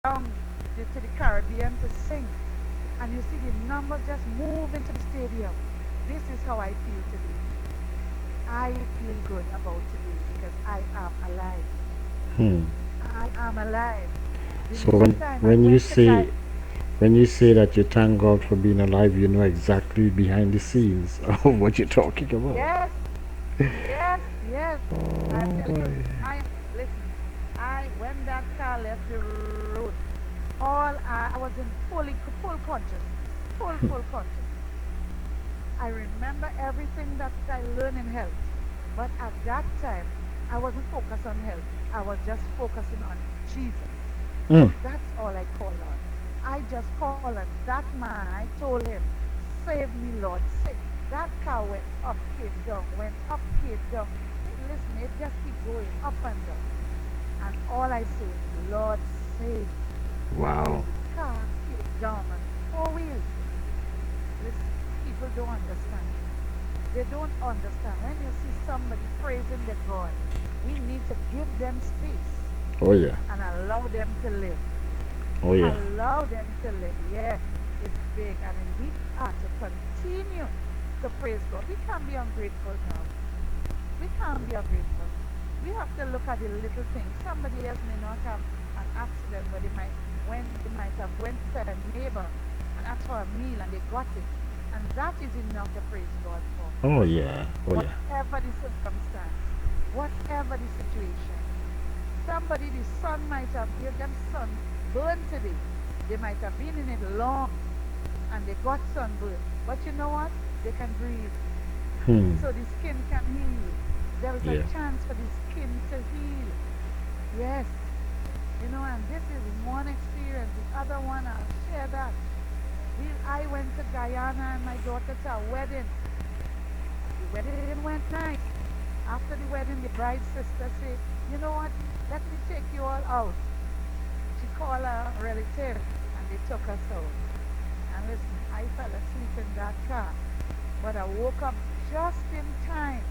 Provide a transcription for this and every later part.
down to the Caribbean to sing, and you see the numbers just move into the stadium. This is how I feel today. I feel good about today because I am alive. Hmm. I am alive. The So next time I when you went to say Guy, that you thank God for being alive, you know exactly behind the scenes of what you're talking about. yes, yes, yes. I Oh tell you, boy. I listen. I when that car left the road, I was in full consciousness, full consciousness. I remember everything that I learned in health, but at that time I wasn't focused on health. I was just focusing on Jesus. Mm. That's all I call on. I just call on that man. I told him, "Save me, Lord, save." That car went up, came down, went up, came down. Listen, it just keep going up and down. And all I say is, "Lord, save me." Wow. Till the car came down on four wheels. Listen, people don't understand. They don't understand. When you see somebody praising the God, we need to give them space Oh yeah. and allow them to live. Oh yeah. Allow them to live. Yes, it's big. And we are to continue to praise God. We can't be ungrateful now. We can't be ungrateful. We have to look at the little things. Somebody else may not have an accident, but they might have went to a neighbor and asked for a meal and they got it. And that is enough to praise God for. Oh yeah. Oh yeah. Whatever the circumstance, whatever the situation. Somebody, the sun might have made them sunburn today. They might have been in it long and they got sunburn. But you know what? They can breathe. Hmm. So the skin can heal. There is a Yeah. chance for the skin to heal. Yes. And this is one experience. The other one, I'll share that. I went to Guyana and my daughter to a wedding. The wedding went nice. After the wedding, the bride's sister said, "You know what? Let me take you all out." She called a relative and they took us out. And listen, I fell asleep in that car. But I woke up just in time,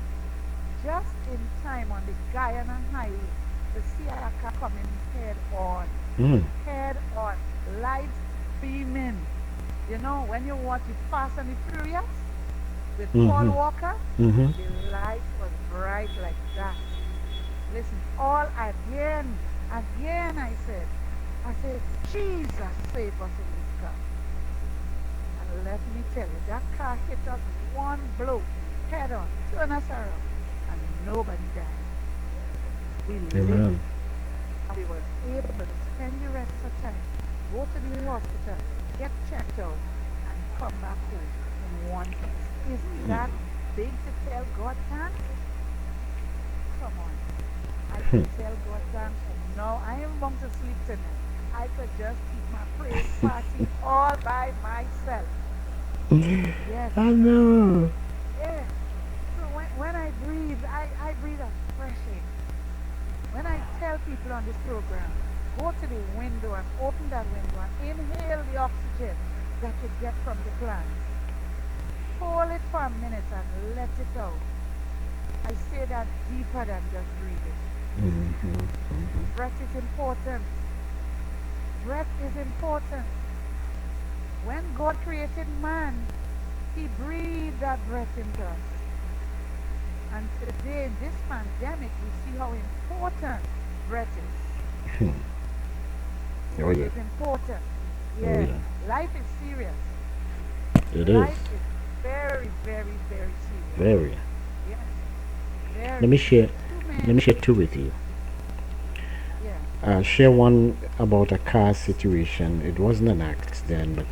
just in time on the Guyana highway to see a car coming head on, Hmm. head on, lights beaming. When you watch the Fast and the Furious with Paul Mm-hmm. Walker, Mm-hmm. the light was bright like that. Listen, all again I said, "Jesus, save us in this car." And let me tell you, that car hit us one blow, head on, turn us around, and nobody died. We lived, Amen. and we was able to spend the rest of the time, go to the hospital, get checked out, and come back home in one piece. Is that big to tell God thanks? Come on. I could tell God thanks from now. I am going to sleep tonight. I could just keep my praise party all by myself. Yes, I know. yes. So when I breathe, I breathe a fresh air. When I tell people on this program, go to the window and open that window and inhale the oxygen that you get from the plants. Hold it for a minute and let it out. I say that deeper than just breathing. Breath is important. Breath is important. When God created man, he breathed that breath into us. And today, in this pandemic, we see how important breath is. Oh It yeah. is important. Oh Yes, yeah. life is serious. It is. Life is very, very, very serious. Very. Yes, Let very me share. serious. Too Let me many. share two with you. Yeah. Share one about a car situation. It wasn't an accident, but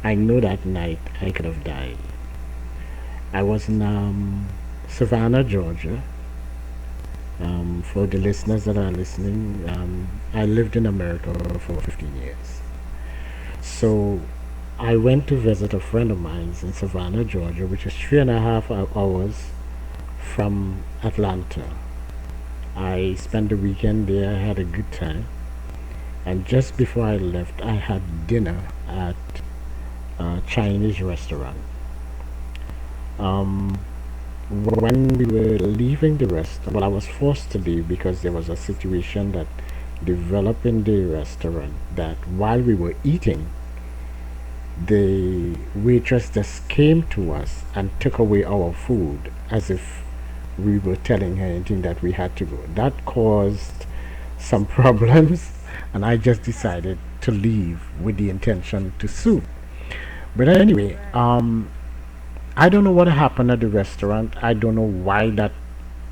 I know that night I could have died. I was in Savannah, Georgia. For the listeners that are listening, I lived in America for 15 years. So I went to visit a friend of mine in Savannah, Georgia, which is 3.5 hours from Atlanta. I spent the weekend there, I had a good time. And just before I left, I had dinner at a Chinese restaurant. Um, when we were leaving the restaurant, well, I was forced to leave because there was a situation that developed in the restaurant that while we were eating, the waitress just came to us and took away our food as if we were telling her anything that we had to go. That caused some problems, and I just decided to leave with the intention to sue. But anyway, Right. I don't know what happened at the restaurant. I don't know why that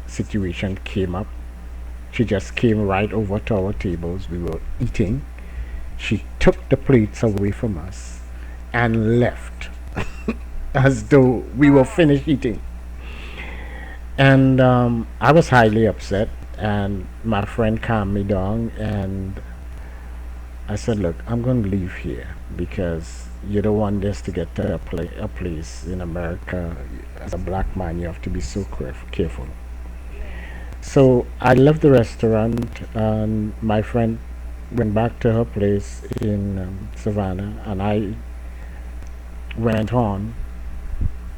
situation came up. She just came right over to our tables. We were eating. She took the plates away from us and left as though we were Wow. finished eating. And I was highly upset. And my friend calmed me down. And I said, "Look, I'm going to leave here because you don't want this to get to a place in America. As a black man, you have to be so careful." Yes. So I left the restaurant, and my friend went back to her place in Savannah, and I went on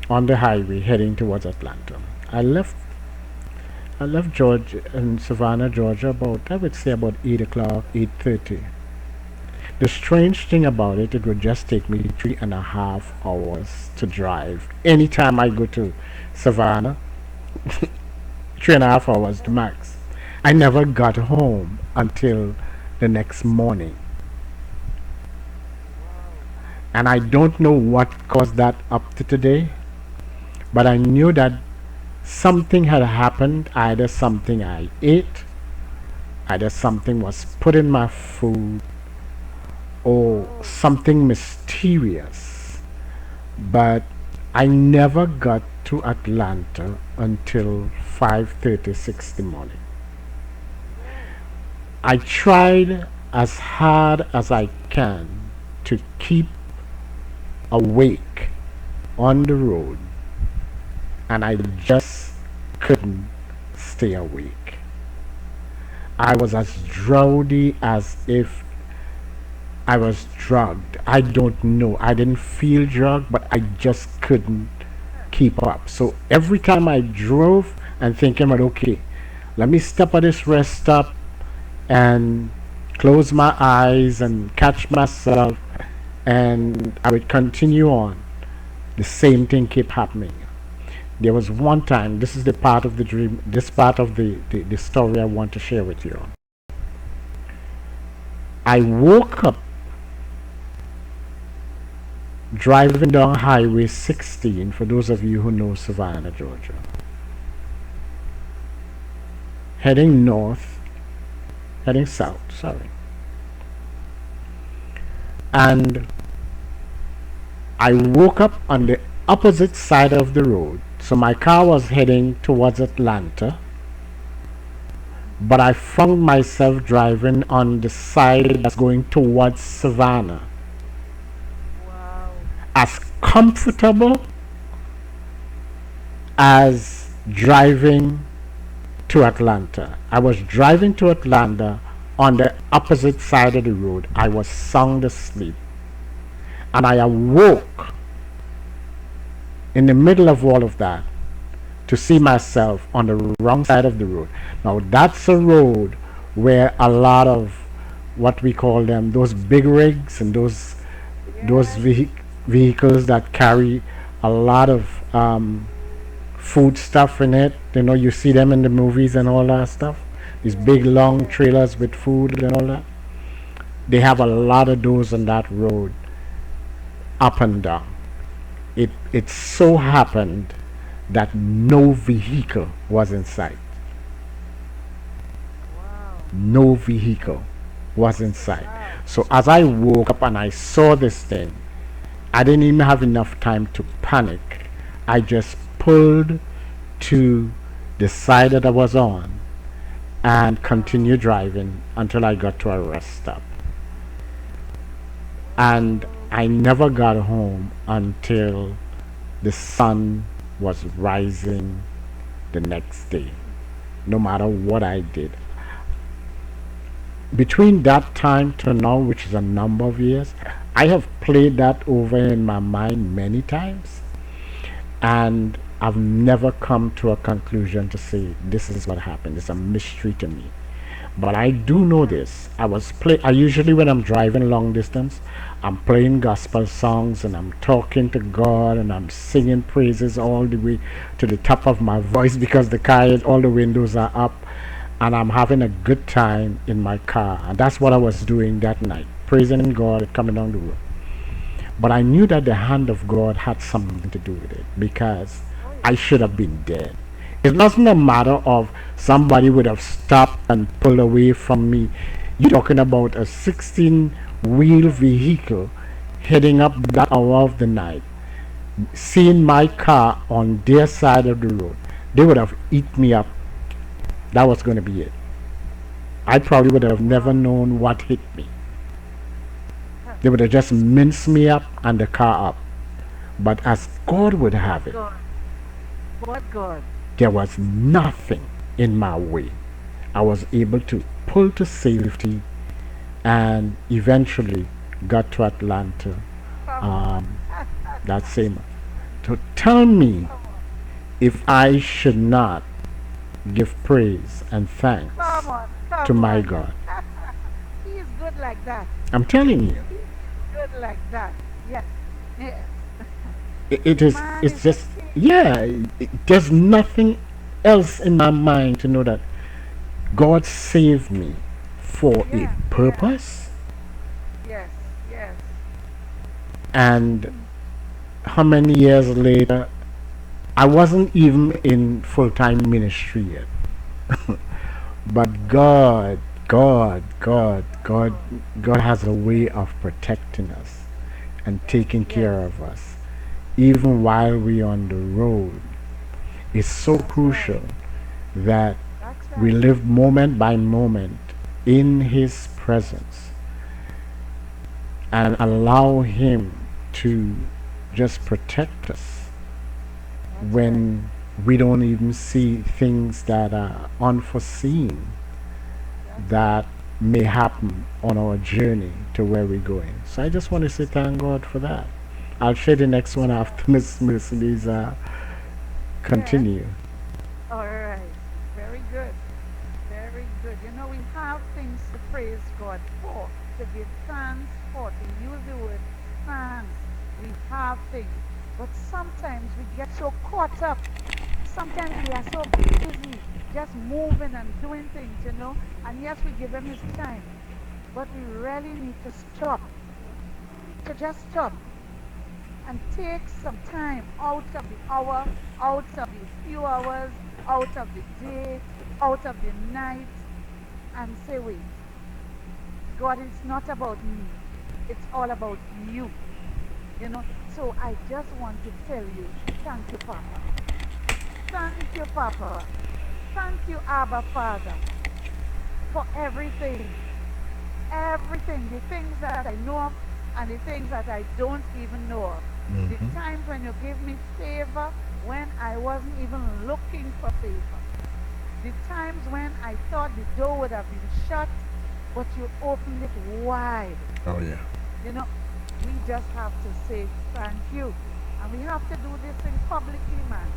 the highway heading towards Atlanta. I left I left Georgia in Savannah, Georgia, about I would say about 8 o'clock, 8:30. The strange thing about it, it would just take me 3.5 hours to drive. Anytime I go to Savannah, 3.5 hours the max. I never got home until the next morning. Wow. And I don't know what caused that up to today, but I knew that something had happened, either something I ate, either something was put in my food, or Oh. something mysterious. But I never got to Atlanta until 5:36 in the morning. Oh. I tried as hard as I can to keep awake on the road, and I just couldn't stay awake. I was as drowsy as if I was drugged. I don't know. I didn't feel drugged, but I just couldn't Huh. keep up. So every time I drove and thinking about, okay, let me stop at this rest stop and close my eyes and catch myself, and I would continue on. The same thing kept happening. There was one time, this is the part of the dream, this part of the story I want to share with you. I woke up driving down Highway 16, for those of you who know Savannah, Georgia, heading north, heading south, sorry. And I woke up on the opposite side of the road. So my car was heading towards Atlanta, but I found myself driving on the side that's going towards Savannah. Wow. As comfortable as driving to Atlanta. I was driving to Atlanta on the opposite side of the road. I was sound asleep. And I awoke in the middle of all of that to see myself on the wrong side of the road. Now, that's a road where a lot of what we call them, those big rigs and those Yes. vehicles that carry a lot of food stuff in it. You know, you see them in the movies and all that stuff. These big Yes. long Yes. trailers with food and all that. They have a lot of those on that road, up and down. It so happened that no vehicle was in sight. Wow. No vehicle was in sight. Wow. So as I woke up and I saw this thing, I didn't even have enough time to panic. I just pulled to the side that I was on and Wow. continued driving until I got to a rest stop. And Wow. I never got home until the sun was rising the next day, no matter what I did. Between that time to now, which is a number of years, I have played that over in my mind many times, and I've never come to a conclusion to say this is what happened. It's a mystery to me. But I do know this. I usually, when I'm driving long distance, I'm playing gospel songs and I'm talking to God and I'm singing praises all the way to the top of my voice because the car is, all the windows are up, and I'm having a good time in my car. And that's what I was doing that night, praising God and coming down the road. But I knew that the hand of God had something to do with it because Oh I yes. should have been dead. It wasn't a matter of somebody would have stopped and pulled away from me. You're talking about a 16 wheel vehicle heading up that hour of the night, seeing my car on their side of the road. They would have eat me up. That was going to be it. I probably would have never Wow. known what hit me. Huh. They would have just minced me up and the car up. But as God would But have it, God. But God. there was nothing in my way. I was able to pull to safety and eventually got to Atlanta Come on. um, that same. To tell me Come on. if I should not give praise and Come thanks on. to Come my on. God. He's good like that. I'm telling you, He's good like that. Yes. Yes. it The is. man It's is a just king. yeah. There's nothing else in my mind to know that God saved me for a Yeah. Yeah. purpose, Yes. Yes. and Mm. how many years later I wasn't even in full time ministry yet. But God. God has a way Yes. of protecting us and Yes. taking Yes. care of us even while we're on the road. It's so That's right. crucial that That's we right. live moment by moment in His presence and allow Him to just protect us That's right. when we don't even see things that are unforeseen That's right. that may happen on our journey to where we're going. So I just want to say thank God for that. I'll share the next one Yeah. after Miss Mercedes Yes. continue. All right. Very good. Very good. We have things to praise God for, to give thanks for, to use the word thanks. We have things. But sometimes we get so caught up. Sometimes we are so busy just moving and doing things. And yes, we give Him His time. But we really need to stop, to just stop and take some time out of the hour, out of the few hours, out of the day, out of the night, and say, wait, God, it's not about me. It's all about you. So I just want to tell you, thank you, Papa. Thank you, Papa. Thank you, Abba Father, for everything. Everything. The things that I know of and the things that I don't even know of. The Mm-hmm. times when you give me favor when I wasn't even looking for favor. The times when I thought the door would have been shut, but you opened it wide. Oh yeah. You know, we just have to say thank you. And we have to do this thing publicly, man.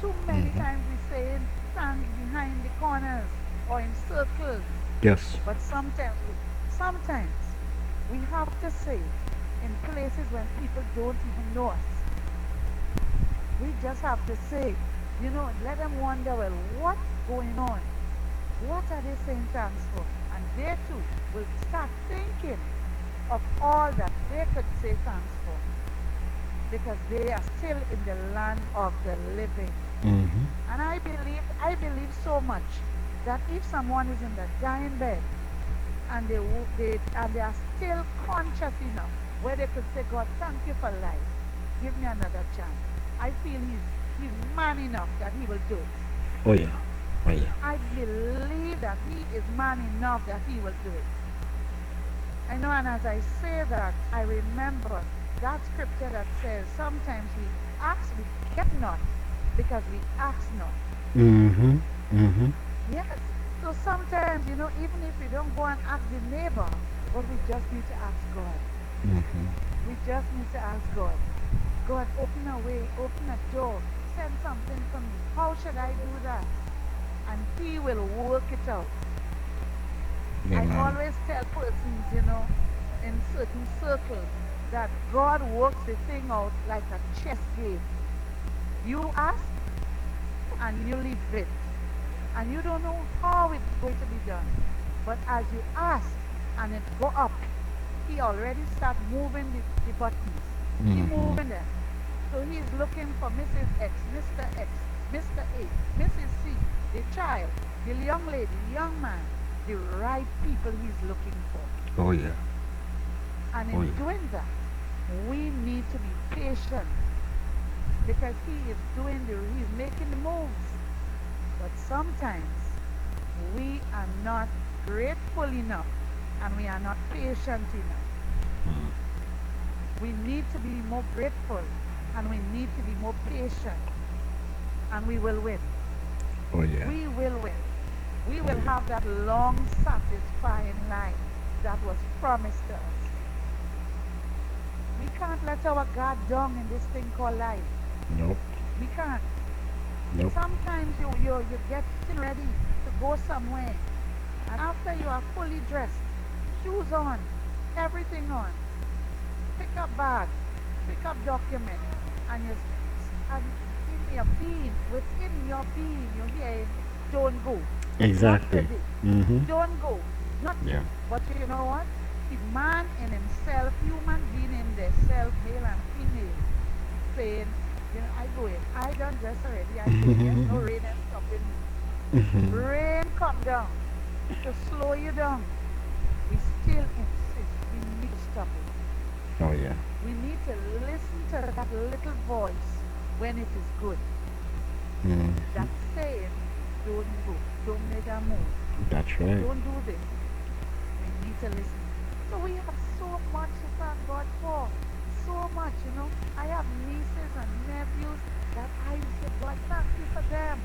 Too many Mm-hmm. times we saying thanks behind the corners or in circles. Yes. But sometimes we have to say it in places when people don't even know us. We just have to say it. Let them wonder, well, what's going on? What are they saying thanks for? And they too will start thinking of all that they could say thanks for because they are still in the land of the living. Mm-hmm. And I believe so much that if someone is in the dying bed and they are still conscious enough where they could say, God, thank you for life. Give me another chance. I feel he's man enough that he will do it. Oh yeah. Oh yeah. I believe that he is man enough that he will do it. And as I say that, I remember that scripture that says sometimes we ask, we get not because we ask not. Mm-hmm. Mm-hmm. Yes. So sometimes, even if we don't go and ask the neighbor, but we just need to ask God. Mm-hmm. We just need to ask God. God, open a way, open a door, send something for me. How should I do that? And He will work it out. I Amen. always tell persons, in certain circles, that God works the thing out like a chess game. You ask and you leave it. And you don't know how it's going to be done. But as you ask and it go up, he already start moving the buttons. He Hmm. moving them. So he's looking for Mrs. X, Mr. A, Mrs. C, the child, the young lady, the young man, the right people he's looking for. Oh yeah. And Oh in yeah. doing that, we need to be patient because he's making the moves. But sometimes we are not grateful enough and we are not patient enough. We need to be more grateful and we need to be more patient and we will win. Oh yeah. We will win. We Oh will yeah. have that long, satisfying life that was promised to us. We can't let our guard down in this thing called life. Nope. We can't. Nope. Sometimes you're getting ready to go somewhere, and after you are fully dressed, shoes on, everything on, pick up bag, pick up document, and and in your being, within your being, you're hearing, don't go, not Exactly. today, Mm-hmm. don't go, not Yeah. today. But you know what? The man in himself, human being in themselves, male and female, saying, I go in. I done dress already. I go in. There's no rain and stopping me. Rain come down to slow you down. We still insist we need to stop it. Oh yeah. We need to listen to that little voice when it is good. Mm. That's saying, don't go. Don't make a move. That's right. Don't do this. We need to listen. So we have so much to thank God for. So much, I have nieces and nephews that I say, God, thank you for them.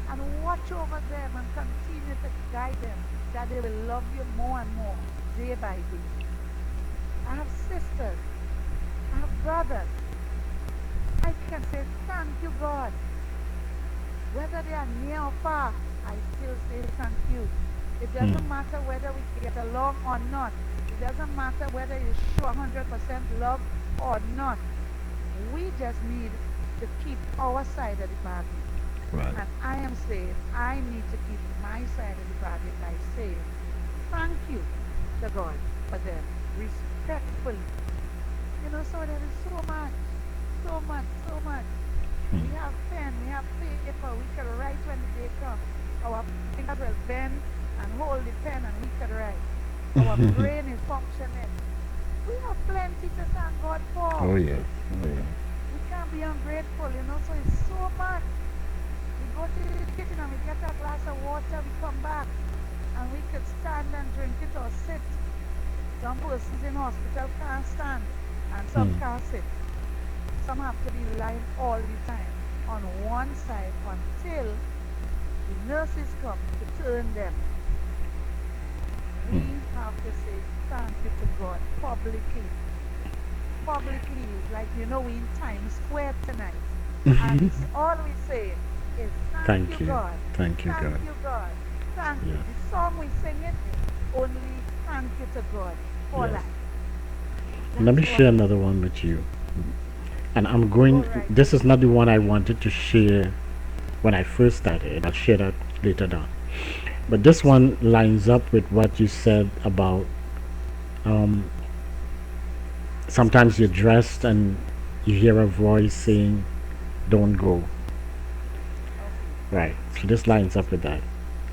And watch over them and continue to guide them that they will love you more and more day by day. I have sisters. I have brothers. I can say, thank you, God. Whether they are near or far, I still say thank you. It Mm. doesn't matter whether we get along or not. It doesn't matter whether you show 100% love or not. We just need to keep our side of the bargain. Right. And I am saying I need to keep my side of the bargain by saying thank you to God for them respectfully. So there is so much, so much, so much. Mm. We have pen, we have paper, we can write when the day comes. Our fingers will bend and hold the pen and we can write. Our brain is functioning. We have plenty to thank God Oh for. yeah. Oh yeah. We can't be ungrateful, so it's so much. We go to the kitchen and we get a glass of water, we come back and we could stand and drink it or sit. Some persons in hospital can't stand and some Mm. can't sit. Some have to be lying all the time on one side until the nurses come to turn them. Mm. We have to say thank you to God publicly. Publicly is like, we in Times Square tonight. And it's all we say is thank Thank you, you. God. Thank you, Thank God. you, God. Thank you. Yes. The song we sing it is only thank you to God for Yes. life. Let That's me what share we another say. one with you. And I'm Go going, right this is ahead. not the one I wanted to share when I first started. I'll share that later down. But this one lines up with what you said about um, sometimes you're dressed and you hear a voice saying, don't go. Okay. Right. So this lines up with that.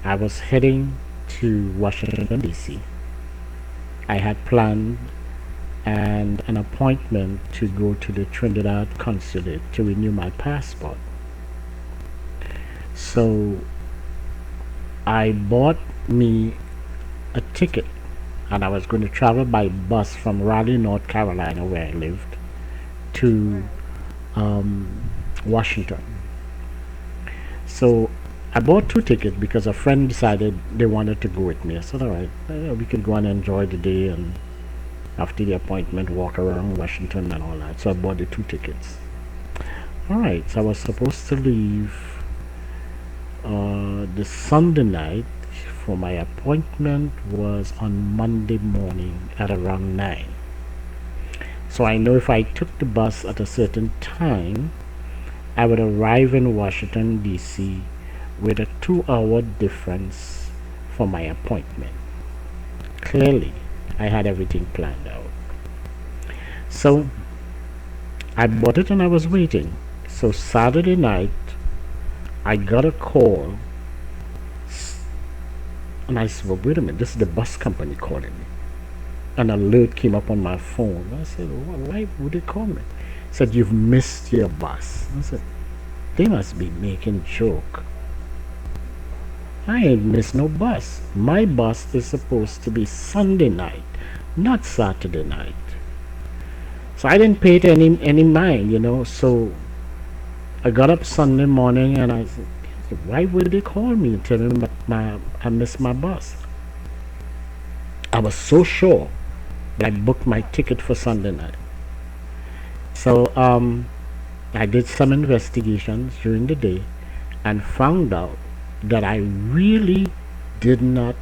I was heading to Washington, D.C. I had planned and an appointment to go to the Trinidad consulate to renew my passport. So I bought me a ticket and I was going to travel by bus from Raleigh, North Carolina, where I lived, to Right. um, Washington. So I bought two tickets because a friend decided they wanted to go with me. I said, all right, we could go and enjoy the day and after the appointment walk around Washington and all that. So I bought the two tickets. All right, so I was supposed to leave the Sunday night for my appointment was on Monday morning at around 9. So I know if I took the bus at a certain time, I would arrive in Washington, D.C. with a 2 hour difference for my appointment. Clearly, I had everything planned out. So I bought it and I was waiting. So Saturday night, I got a call and I said, well, wait a minute, this is the bus company calling me. An alert came up on my phone. I said, well, why would they call me? Said, you've missed your bus. I said, they must be making joke. I ain't missed no bus. My bus is supposed to be Sunday night, not Saturday night. So I didn't pay it any mind. So I got up Sunday morning and I said, why would they call me and tell me I missed my bus? I was so sure that I booked my ticket for Sunday night. So I did some investigations during the day and found out that I really did not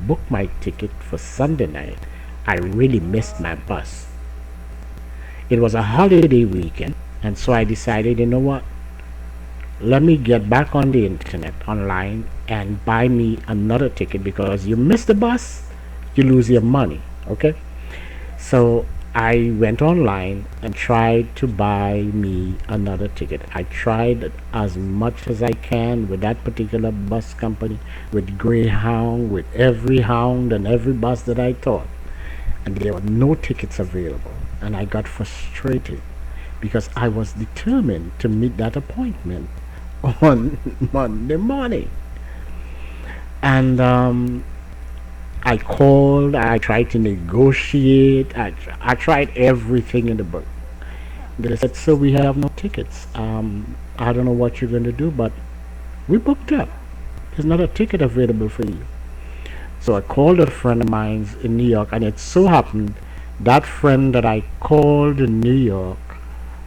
book my ticket for Sunday night. I really missed my bus. It was a holiday weekend, and so I decided, you know what? Let me get back on the internet online and buy me another ticket, because you miss the bus, you lose your money. Okay? So I went online and tried to buy me another ticket. I tried as much as I can with that particular bus company, with Greyhound, with every hound and every bus that I thought. And there were no tickets available. And I got frustrated because I was determined to meet that appointment on Monday morning. And I called, I tried to negotiate, I tried everything in the book. They said, so we have no tickets. I don't know what you're going to do, but we booked up. There's not a ticket available for you. So I called a friend of mine in New York, and it so happened that friend that I called in New York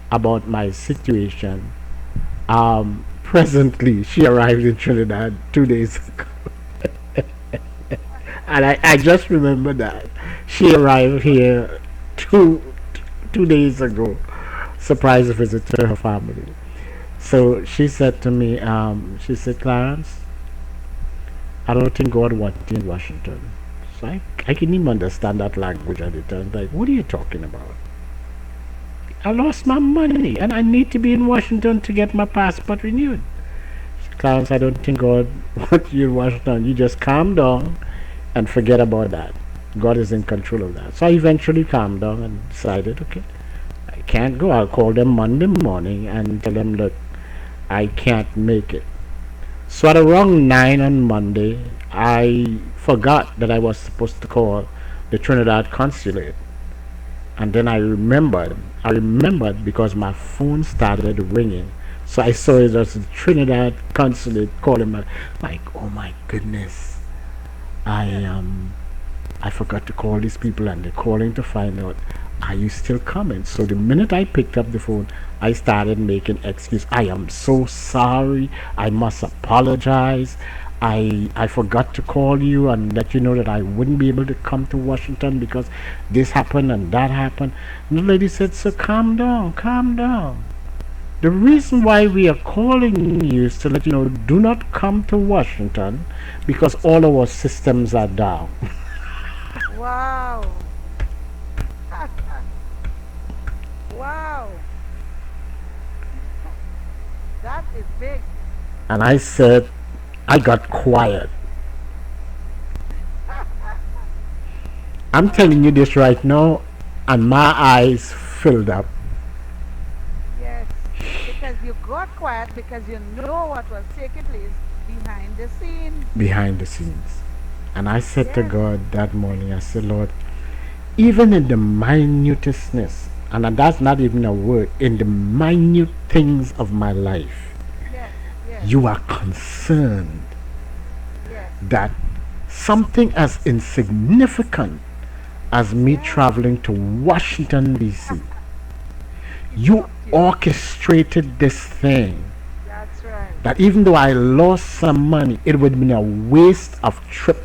about my situation, presently she arrived in Trinidad 2 days ago. And I just remember that she arrived here two days ago, surprise visit to her family. So she said to me, she said, Clarence, I don't think God wants you in Washington. So I can even understand that language at the time. Like, what are you talking about? I lost my money and I need to be in Washington to get my passport renewed. Clarence, I don't think God wants you in Washington. You just calm down and forget about that. God is in control of that. So I eventually calmed down and decided, okay, I can't go. I'll call them Monday morning and tell them, look, I can't make it. So at around 9 on Monday, I forgot that I was supposed to call the Trinidad consulate. And then I remembered because my phone started ringing. So I saw it as the Trinidad consulate calling me, like, oh my goodness. I forgot to call these people, and they're calling to find out, are you still coming? So the minute I picked up the phone, I started making excuses. I am so sorry. I must apologize. I forgot to call you and let you know that I wouldn't be able to come to Washington because this happened and that happened. And the lady said, so calm down, calm down. The reason why we are calling you is to let you know, do not come to Washington because all our systems are down. Wow. Wow. That is big. And I said, I got quiet. I'm telling you this right now, and my eyes filled up. Yes. Because you got quiet because you know what was taking place behind the scenes. Behind the scenes. And I said to Yes. God that morning, I said, Lord, even in the minutestness, and that's not even a word, in the minute things of my life, Yes. Yes. you are concerned Yes. that something as insignificant as me Yes. traveling to Washington, D.C., He you booked you. orchestrated this thing That's right. That even though I lost some money, it would have been a waste of trip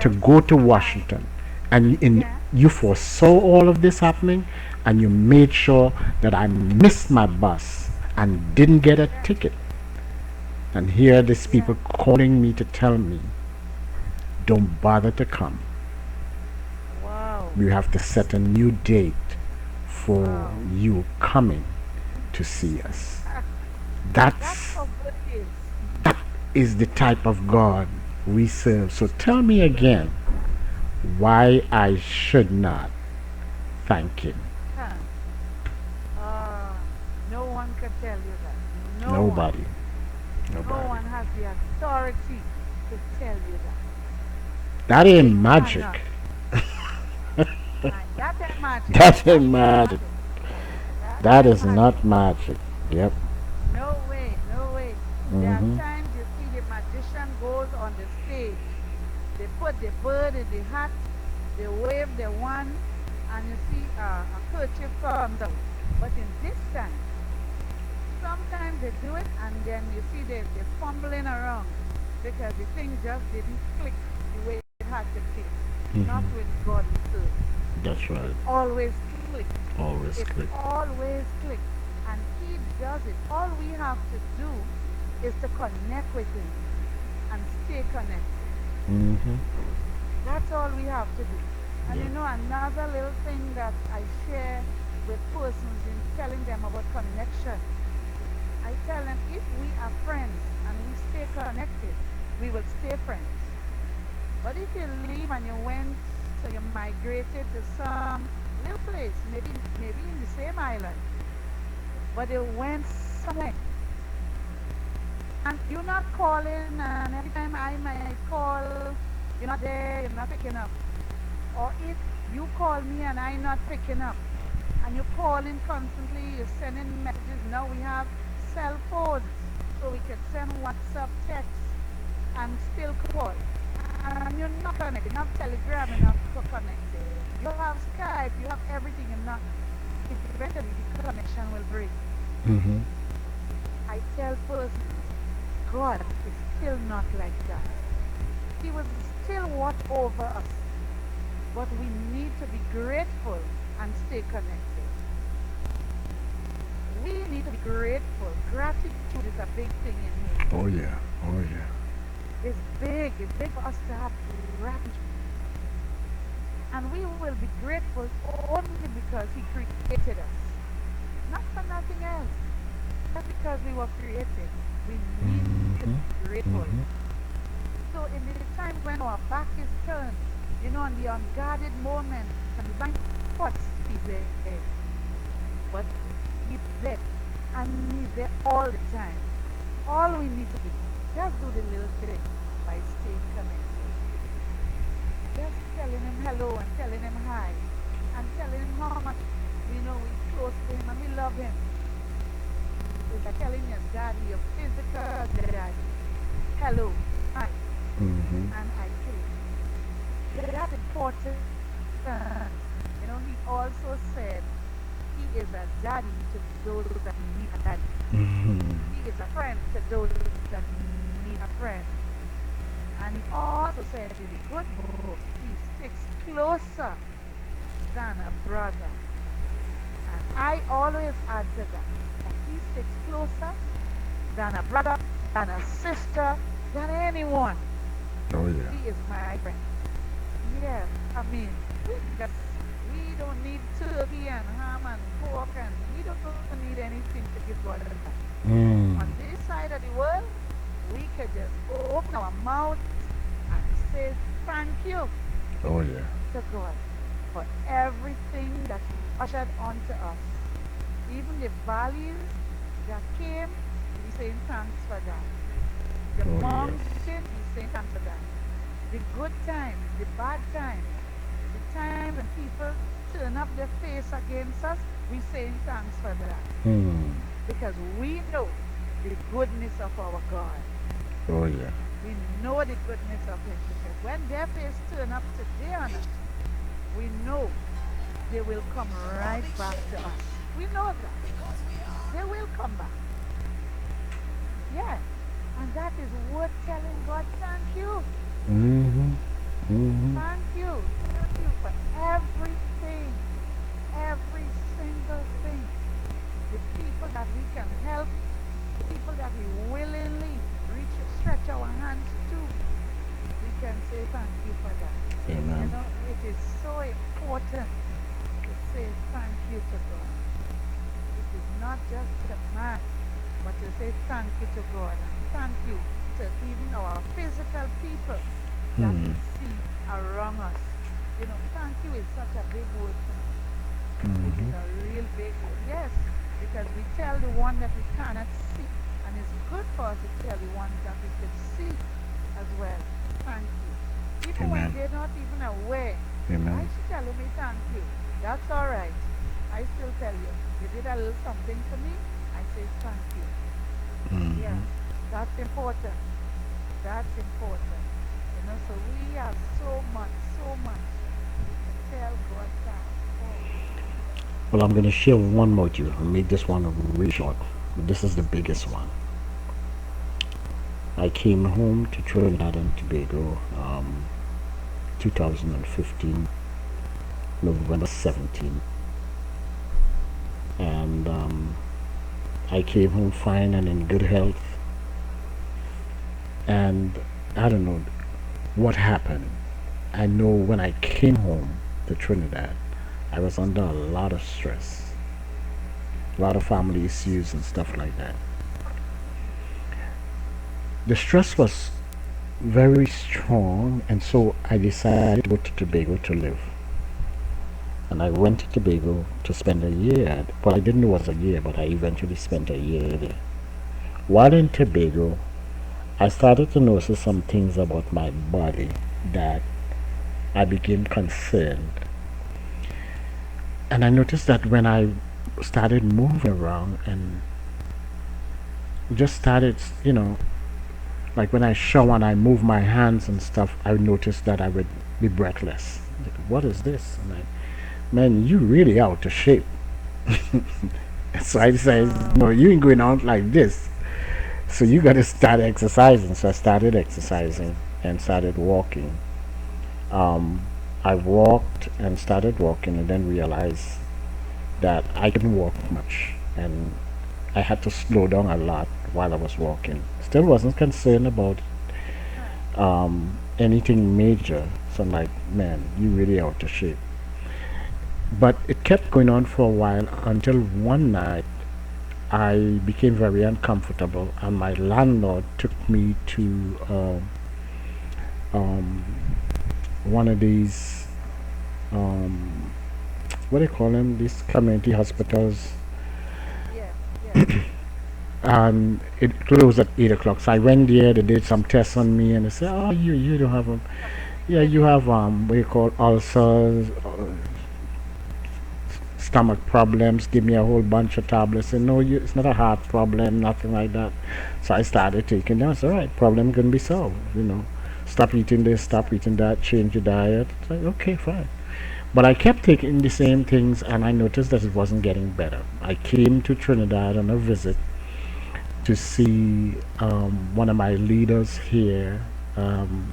to Yes. go to Time. Washington. And Yeah. you foresaw all of this happening, and you made sure that I missed my bus and didn't get a Yeah. ticket. And here are these Yeah. people calling me to tell me, don't bother to come. Wow. We have to set a new date for Wow. you coming to see us. That's That's how good it is. that is the type of God we serve. So tell me again why I should not thank him. Huh. No one can tell you that. No one. Nobody. No Nobody. one has the authority to tell you that. That ain't They magic. cannot. That ain't magic. That ain't That ain't magic. magic. That That ain't is magic. not magic. Yep. No way, no way. There are Mm-hmm. times you see the magician goes on the stage. They put the bird in the hat, they wave the wand, and you see a kerchief comes out. But in this time, sometimes they do it and then you see they're fumbling around because the thing just didn't click the way it had to click. Not Mm-hmm. with God we serve. That's It right. always clicks. Always It click. always clicks. And He does it. All we have to do is to connect with Him and stay connected. Mm-hmm. That's all we have to do. And Yep. you know, another little thing that I share with persons in telling them about connection, I tell them if we are friends and we stay connected, we will stay friends. But if you leave and you went, so you migrated to some little place, maybe in the same island, but you went somewhere, and you're not calling, and every time I might call, you're not there, you're not picking up. Or if you call me and I'm not picking up, and you're calling constantly, you're sending messages. Now we have cell phones, so we can send WhatsApp texts and still call. And you're not connected. You have Telegram, you're not connected. You have Skype, you have everything, you're not. Eventually, the connection will break. Mm-hmm. I tell persons, God is still not like that. He will still watch over us, but we need to be grateful and stay connected. We need to be grateful. Gratitude is a big thing in here. Oh yeah. Oh yeah. It's big. It's big for us to have gratitude. And we will be grateful only because He created us. Not for nothing else. Just because we were created. We need to Mm-hmm. be grateful. Mm-hmm. So in the times when our back is turned, you know, in the unguarded moments and the blind spots, He's there. But He's there. And He's there all the time. All we need to do, just do the little thing by staying connected. Just telling Him hello and telling Him hi and telling Him how much we know we're close to Him and we love Him. It's like telling your daddy, your physical daddy, hello, hi, Mm-hmm. and I kill. That's important. You know, He also said He is a daddy to those that need a daddy. Mm-hmm. He is a friend to those that need a friend. And He also said in the good book, He sticks closer than a brother. And I always add to that He sticks closer than a brother, than a sister, than anyone. Oh yeah. He is my friend. Yes, I mean, just we don't need turkey and ham and pork, and we don't need anything to give God back. Mm. On this side of the world, we could just open our mouth and say thank you Oh yeah. to God for everything that He ushered onto us. Even the valleys that came, we saying thanks for that. The Oh mountain, yes. we saying thanks for that. The good times, the bad times, the times when people turn up their face against us, we saying thanks for that. Hmm. Because we know the goodness of our God. Oh yeah. We know the goodness of Him. Because when their face turn up today on us, we know they will come right back to us. We know that. They will come back. Yes. And that is worth telling God, thank you. Mm-hmm. Mm-hmm. Thank you. Thank you for everything. Every single thing. The people that we can help, the people that we willingly stretch our hands to, we can say thank you for that. You Amen. know, it is so important to say thank you to God. It is not just to man, but to say thank you to God and thank you to even our physical people that Hmm. we see around us. You know, thank you is such a big word to me. It is Mm-hmm. a real big word. Yes, because we tell the one that we cannot see, and it's good for us to tell the ones that we could see as well. Thank you. Even when Amen. they're not even aware. Why Amen. is she telling me thank you? That's all right. I still tell you. You did a little something for me. I say thank you. Mm-hmm. Yes, that's important. That's important. You know, so we have so much to tell God thanks for. Well, I'm going to share one more with you. I'll make this one really short. But this is the biggest one. I came home to Trinidad and Tobago 2015, November 17th. And I came home fine and in good health. And I don't know what happened. I know when I came home to Trinidad, I was under a lot of stress, a lot of family issues and stuff like that. The stress was very strong, and so I decided to go to Tobago to live. And I went to Tobago to spend a year. Well, I didn't know it was a year, but I eventually spent a year there. While in Tobago, I started to notice some things about my body that I became concerned. And I noticed that when I started moving around and just started, like when I shower and I move my hands and stuff, I noticed that I would be breathless. Like, what is this? And man, you really out of shape. So I decided, no, Wow. you ain't going out like this. So you got to start exercising. So I started exercising and started walking. Um, I walked and started walking and then realized that I couldn't walk much. And I had to slow down a lot while I was walking. Still wasn't concerned about Right. anything major. So I'm like, man, you really out of shape. But it kept going on for a while until one night I became very uncomfortable, and my landlord took me to um, one of these, um, what do you call them, these community hospitals. Yes, yes. And it closed at 8 o'clock. So I went there, they did some tests on me, and they said, oh, you don't have a, Some yeah, you screening. have, what you call ulcers, stomach problems, give me a whole bunch of tablets. And no, it's not a heart problem, nothing like that. So I started taking them. I said, all right, problem can be solved. Stop eating this, stop Right. eating that, change your diet. It's like, okay, fine. But I kept taking the same things and I noticed that it wasn't getting better. I came to Trinidad on a visit to see one of my leaders here. Um,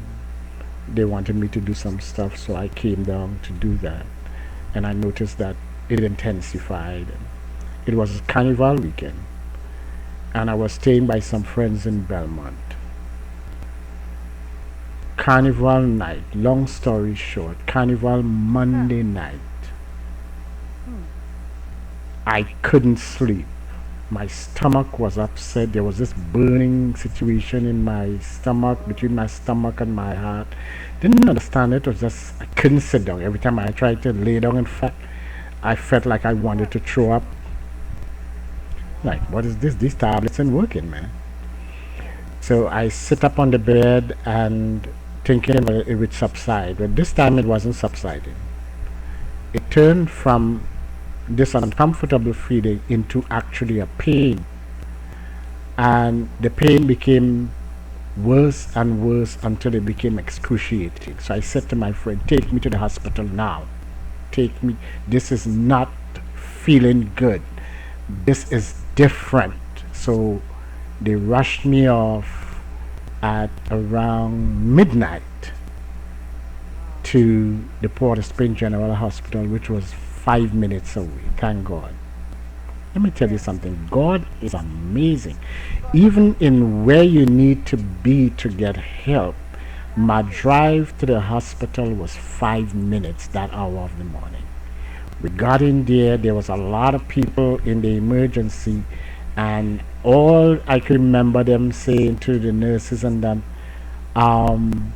they wanted me to do some stuff, so I came down to do that. And I noticed that it intensified. It was Carnival weekend, and I was staying by some friends in Belmont. Carnival night, long story short, Carnival Huh. Monday night, Hmm. I couldn't sleep. My stomach was upset. There was this burning situation in my stomach, between my Oh, stomach and my heart. Didn't understand it. It was just, I couldn't sit down. Every time I tried to lay down, in fact, I felt like I wanted what? to throw up. Like, what is Wow. this? These tablets ain't working, man. So I sit up on the bed and thinking that it would subside. But this time it wasn't subsiding. It turned from this uncomfortable feeling into actually a pain. And the pain became worse and worse until it became excruciating. So I said to my friend, take me to the hospital now. Take me. This is not feeling good. This is different. So They rushed me off at around midnight Wow. to the Port of Spring General Hospital, which was 5 minutes away. Thank God. Let me tell you Yes. something. God is amazing. God is Even amazing. in where you need to be to get help, my That's it. drive to the hospital was 5 minutes that hour of the morning. We got in there, there was a lot of people in the emergency, and all I could remember them saying to the nurses and them, um,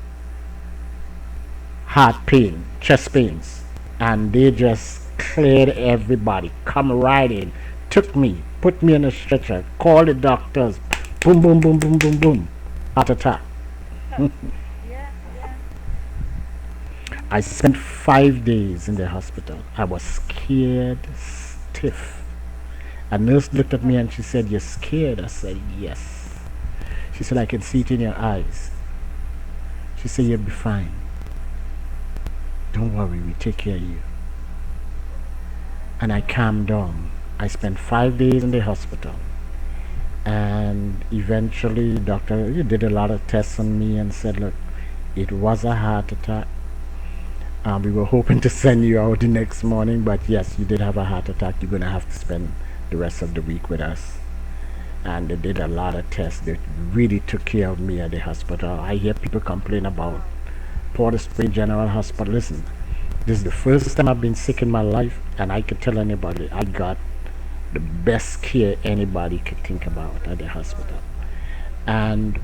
heart pain, chest pains, and they just cleared everybody, come right in, took me, put me in a stretcher, called the doctors, boom, boom, boom, boom, boom, boom, heart attack. Yeah, yeah. I spent 5 days in the hospital. I was scared stiff. A nurse looked at me and she said, "You're scared?" I said, "Yes." She said, "I can see it in your eyes." She said, "You'll be fine. Don't worry, we take care of you." My And I God. calmed down. I spent 5 days in the hospital. And eventually, the doctor did a lot of tests on me and said, "Look, it was a heart attack. We were hoping to send you out the next morning, but yes, you did have a heart attack. You're going to have to spend the rest of the week with us." And they did a lot of tests. They really took care of me at the hospital. I hear people complain about Wow. Port of Spring General Hospital. Listen, this is the first time I've been sick in my life, and I can tell anybody I got the best care anybody could think about at the hospital. And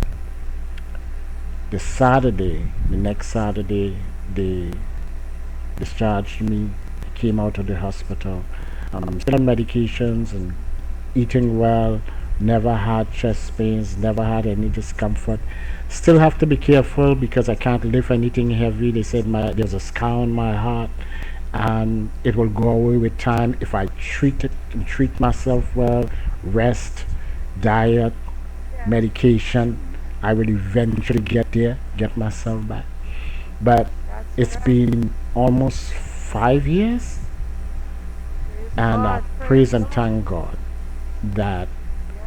the next Saturday, they discharged me, came out of the hospital. Still on medications and eating well, never had chest pains, never had any discomfort. Still have to be careful because I can't lift anything heavy. They said there's a scar on my heart and it will go away with time if I treat it and treat myself well, rest, diet, Yeah. medication. I will eventually get there, get myself back. But That's it's right. been almost 5 years, Praise and I God. Praise praise and God. thank God that Yeah.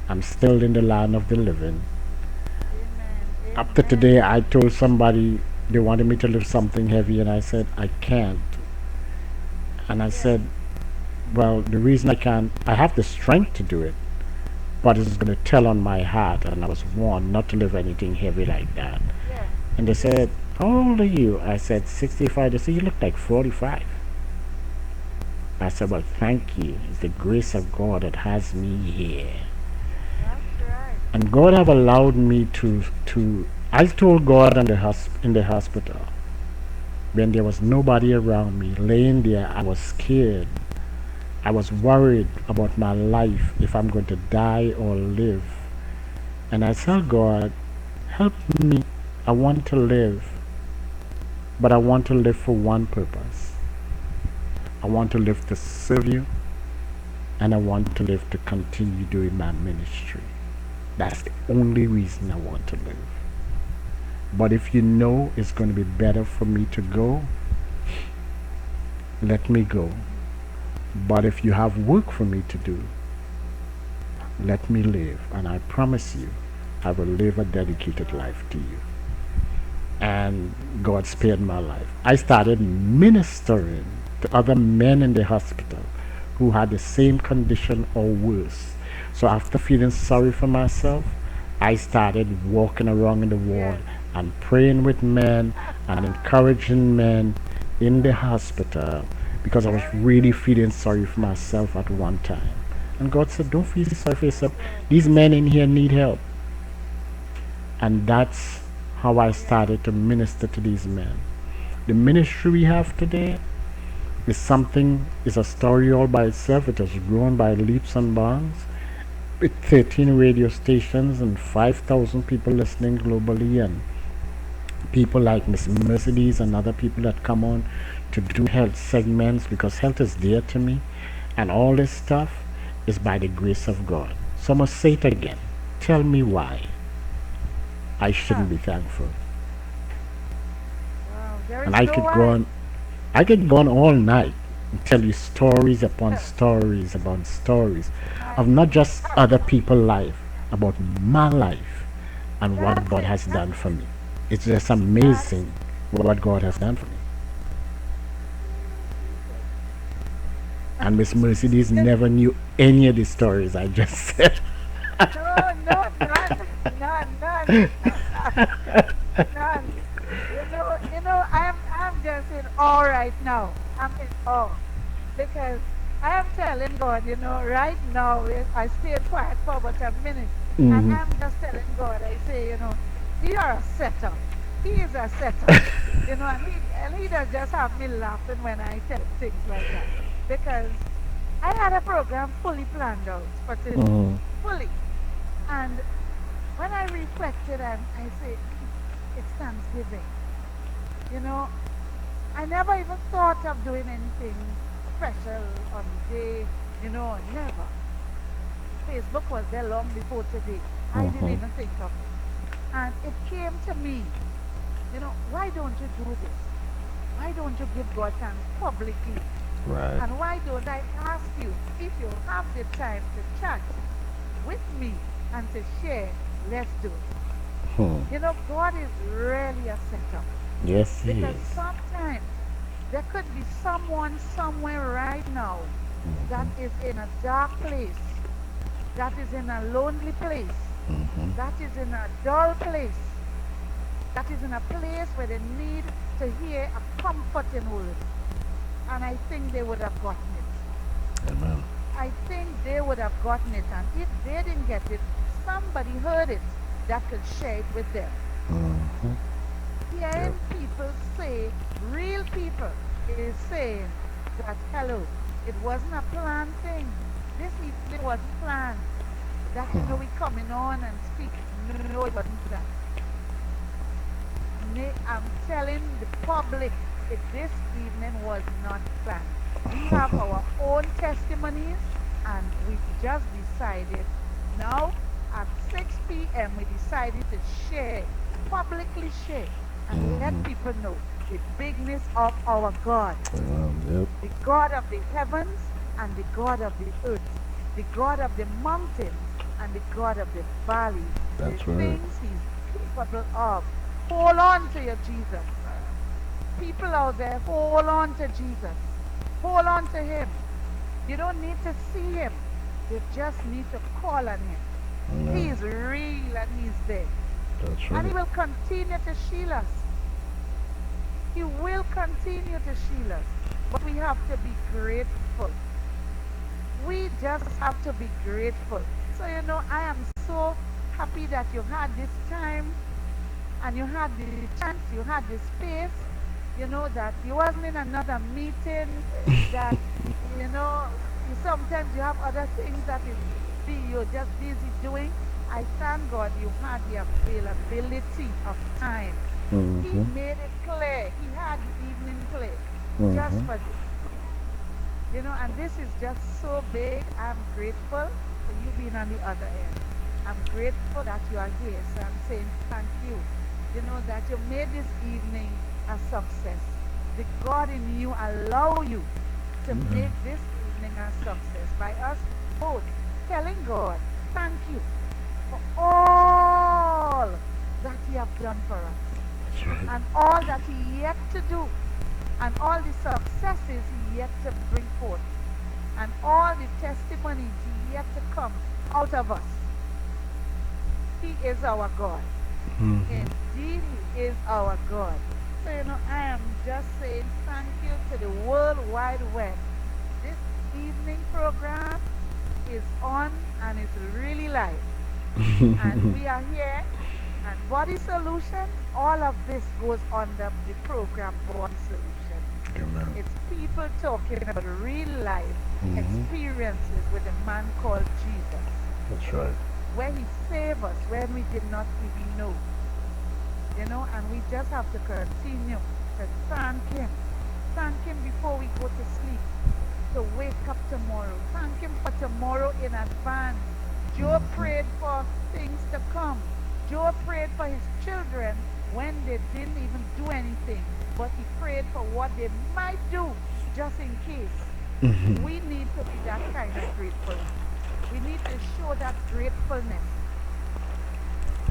I'm still in the land of the living. Amen. Up to today, Amen. I told somebody they wanted me to lift something heavy, and I said, I can't. And I Yeah. said, well, the reason I can't, I have the strength to do it, but it's going to tell on my heart, and I was warned not to lift anything heavy like that. Yeah. And they said, how old are you? I said, 65. They said, you look like 45. I said, well, thank you. It's the grace of God that has me here. That's right. And God have allowed me to I told God in the hospital when there was nobody around me, laying there, I was scared. I was worried about my life, if I'm going to die or live. And I said, God, help me. I want to live, but I want to live for one purpose. I want to live to serve you, and I want to live to continue doing my ministry. That's the only reason I want to live. But if you know it's going to be better for me to go, let me go. But if you have work for me to do, let me live. And I promise you, I will live a Praise dedicated God. life to you. And God spared my life. I started ministering to other men in the hospital who had the same condition or worse. So after feeling sorry for myself, I started walking around in the ward Yes. and praying with men and encouraging men in the hospital because I was Very really good. feeling sorry for myself at one time. And God said, don't feel sorry for yourself. Yes. These men in here need help. And that's how I Yes. started to minister to these men. The ministry we have today is a story all by itself. It has grown by leaps and bounds with 13 radio stations and 5,000 people listening globally, and people like Miss Mercedes and other people that come on to do health segments because health is dear to me. And all this stuff is by the grace of God. So I must say it again. Tell me why I shouldn't Huh. be thankful. Wow. There And is no why. I could go on all night and tell you stories upon stories upon stories of My not God. just other people's life. about my life and what That's God it. has That's done for it. me. It's just That's amazing what God has done for me. oh, Jesus. And Miss Mercedes never knew any of the stories I just said. No, no, none, none, none, none. I'm just in awe right now. I'm in awe because I am telling God, right now, I stayed quiet for about a minute, and Hmm. I'm just telling God, I say, you are a setup. He is a setup, and he does just have me laughing when I tell him things like that because I had a program fully planned out for today, Hmm. fully. And when I reflected and I say, it's Thanksgiving, you know, I never even thought of doing anything special on the day, never. Facebook was there long before today. I didn't Hmm. even think of it. And it came to me, why don't you do this? Why don't you give God thanks publicly? Right. And why don't I ask you if you have the time to chat with me and to share? Let's do it. Hmm. God is really a setup Yes, he because is. sometimes there could be someone somewhere right now that is in a dark place, that is in a lonely place, that is in a dull place, that is in a place where they need to hear a comforting word. And I think they would have gotten it. Amen. I think they would have gotten it. And if they didn't get it, somebody heard it that could share it with them. Hmm. Yep. Hearing people say, real people is saying that, hello, it wasn't a planned thing. This evening wasn't planned. That, we coming on and speak. No, it wasn't planned. I'm telling the public, this evening was not planned. We have our own testimonies, and we just decided now at 6 p.m. we decided to share, publicly share, and let people know the bigness of our God, Yep. the God of the heavens and the God of the earth, the God of the mountains and the God of the valleys, the That's right. things He's capable of. Hold on to your Jesus. People out there, hold on to Jesus. Hold on to Him. You don't need to see Him, you just need to call on Him. He Amen. is real and He's there. That's And He right. will continue to shield us. He will continue to shield us. But we have to be grateful. We just have to be grateful. So, I am so happy that you had this time and you had the chance, you had the space, that you wasn't in another meeting, that, sometimes you have other things that you're just busy doing. I thank God you had the availability of time. He Hmm. made it clear. He had the evening clear just Hmm. for this. And this is just so big. I'm grateful for you being on the other end. I'm grateful that you are here. So I'm saying thank you. That you made this evening a success. The God in you allow you to make this evening a success by us both telling God thank you for all that He have done for us That's right. and all that He yet to do and all the successes He yet to bring forth and all the testimonies yet to come out of us. He is our God. Hmm. Indeed, He is our God. So, I am just saying thank you to the World Wide Web. This evening program is on and it's really live. And we are here. And Body Solution, all of this goes under the program Body Solution. Amen. It's people talking about real life Hmm. experiences with a man called Jesus, That's right. where He saved us when we did not even know, and we just have to continue to thank Him. Thank Him before we go to sleep, to wake up tomorrow. Thank Him for tomorrow in advance. Job prayed for things to come. Job prayed for his children when they didn't even do anything, but he prayed for what they might do just in case. We need to be that kind of grateful. We need to show that gratefulness.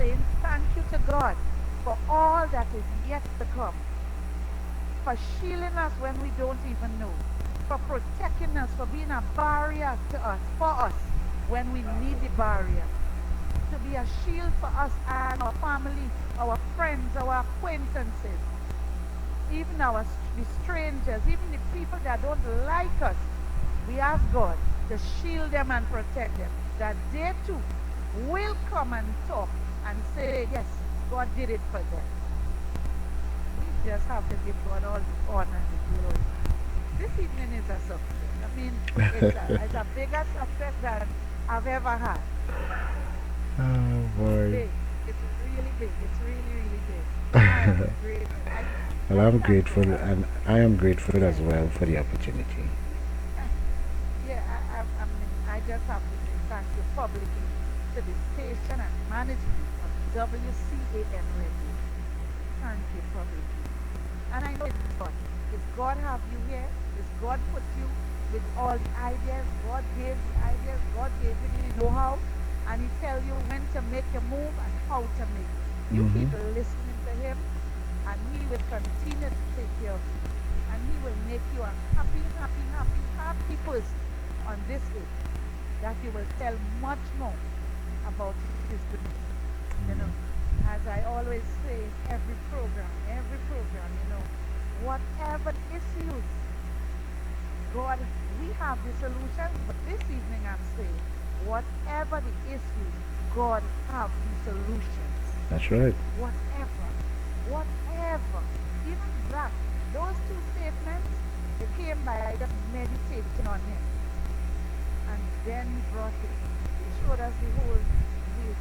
saying thank you to God for all that is yet to come, for shielding us when we don't even know, for protecting us, for being a barrier to us, for us, when we need the barrier, to be a shield for us and our family, our friends, our acquaintances, even the strangers, even the people that don't like us. We ask God to shield them and protect them, that they too will come and talk and say, yes, God did it for them. We just have to give God all the honor and the glory. This evening is a success. I mean, it's a bigger success than I've ever had. Oh It's boy. big. It's really big. It's really, really big. I am grateful. Well, I I'm thank grateful, God. and I am grateful as Yeah. well for the opportunity. Uh, Yeah, I mean, I just have to say thank you publicly to the station and management of WCAN Radio. Thank you publicly. And I know it's God. It's God have you here. It's God put you with all the ideas. God gave the ideas. God gave you the know-how. And He tell you when to make your move and how to make it. You Hmm. keep listening to Him, and He will continue to take care of you. And He will make you a happy, happy, happy, happy person on this earth, that you will tell much more about His goodness. You know, as I always say in every program, whatever the issues, God, we have the solutions, but this evening I'm saying, whatever the issues, God have the solutions. That's right. Whatever, whatever, even that, those two statements, they came by just meditating on Him, and then He brought it. He showed us the whole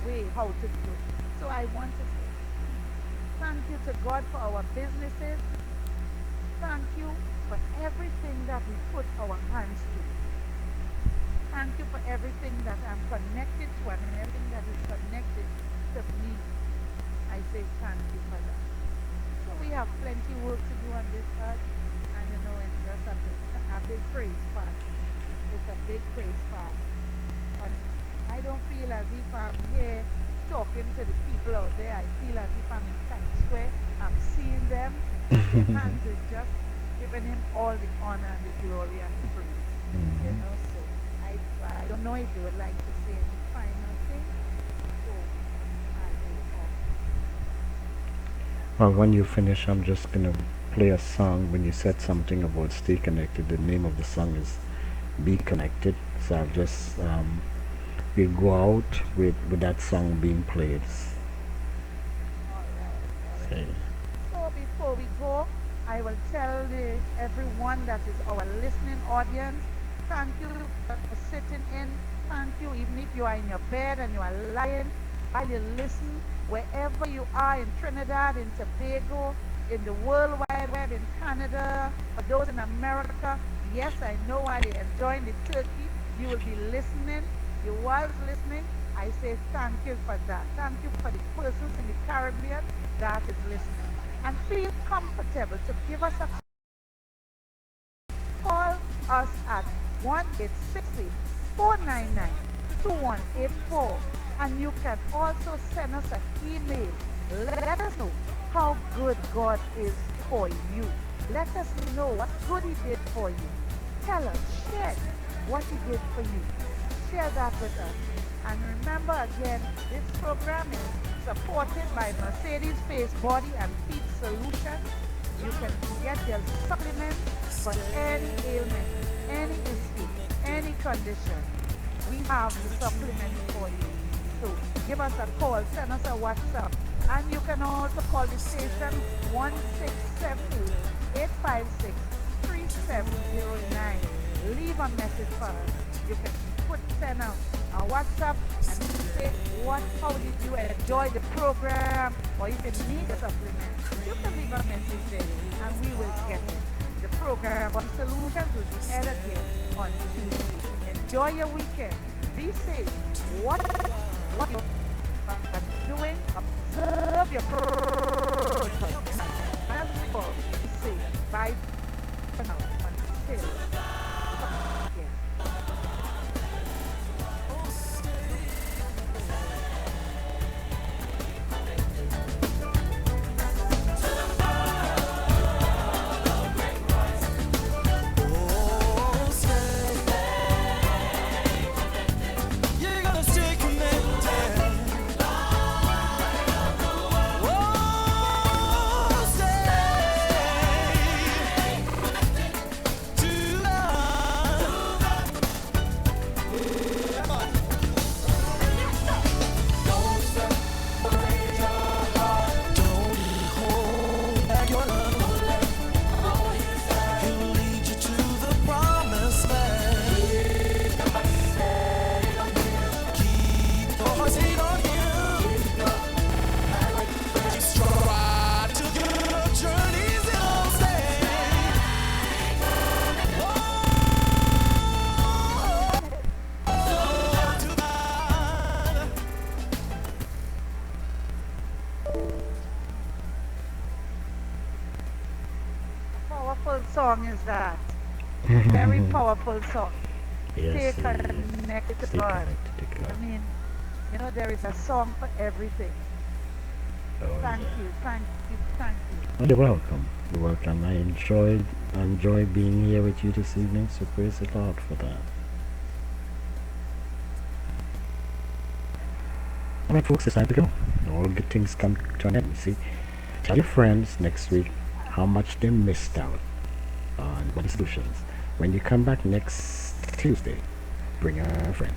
way how to do it. So I want to say thank you to God for our businesses. Thank you for everything that we put our hands to. Thank you for everything that I'm connected to and everything that is connected to me. I say thank you for that. So we have plenty work to do on this earth, and it's just a big praise fast. It's a big praise fast. And I don't feel as if I'm here talking to the people out there. I feel as if I'm in Times Square. I'm seeing them, and their hands is just giving Him all the honor and the glory and the praise. So I don't know if you would like to say any final thing. So I will off. Well, when you finish, I'm just gonna play a song. When you said something about stay connected, the name of the song is "Be Connected." So I'll just we'll go out with that song being played. All right, all right. Okay. So before we go, I will tell everyone that is our listening audience, thank you for sitting in. Thank you, even if you are in your bed and you are lying while you listen, wherever you are in Trinidad, in Tobago, in the World Wide Web, in Canada, for those in America. Yes, I know while you're enjoying the turkey, you will be listening. You was listening. I say thank you for that. Thank you for the persons in the Caribbean that is listening. And feel comfortable to give us a call us at 1-866-499-2184. And you can also send us an email. Let us know how good God is for you. Let us know what good He did for you. Tell us, share what He did for you. Share that with us. And remember again, this program is supported by Mercedes Face Body and Feet Solutions. You can get your supplements for any ailment, any issue, any condition. We have the supplements for you. So give us a call, send us a WhatsApp, and you can also call the station 1-678-856-3709. Leave a message for us. You can send a WhatsApp and say how did you enjoy the program, or if you need a supplement, you can leave a message there and we will get it. The program on solutions will be aired again on Tuesday. Enjoy your weekend. Be safe. What you are doing, observe your protocol. As we go, be safe. Bye for now. Until again. is that. Very powerful song. Stay Yes, it is. connected to Stay God. connected to I God. mean, there is a song for everything. Oh Thank yeah. you, thank you, thank you. Oh, you're welcome. You're welcome. I enjoy being here with you this evening, so praise the Lord for that. Alright folks, it's time to go. All good things come to an end. See, tell your friends next week how much they missed out on Body Solutions. When you come back next Tuesday, bring a friend.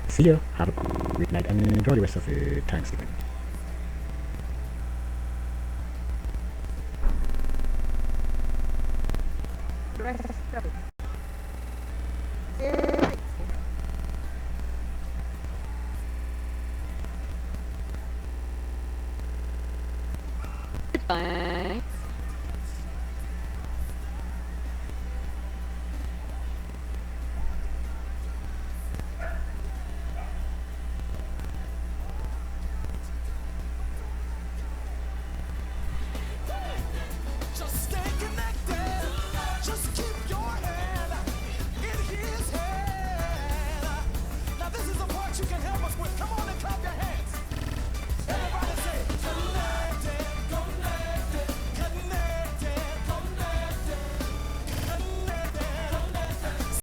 See you. Have a great night and enjoy the rest of your Thanksgiving. The rest of it. Yay. Goodbye.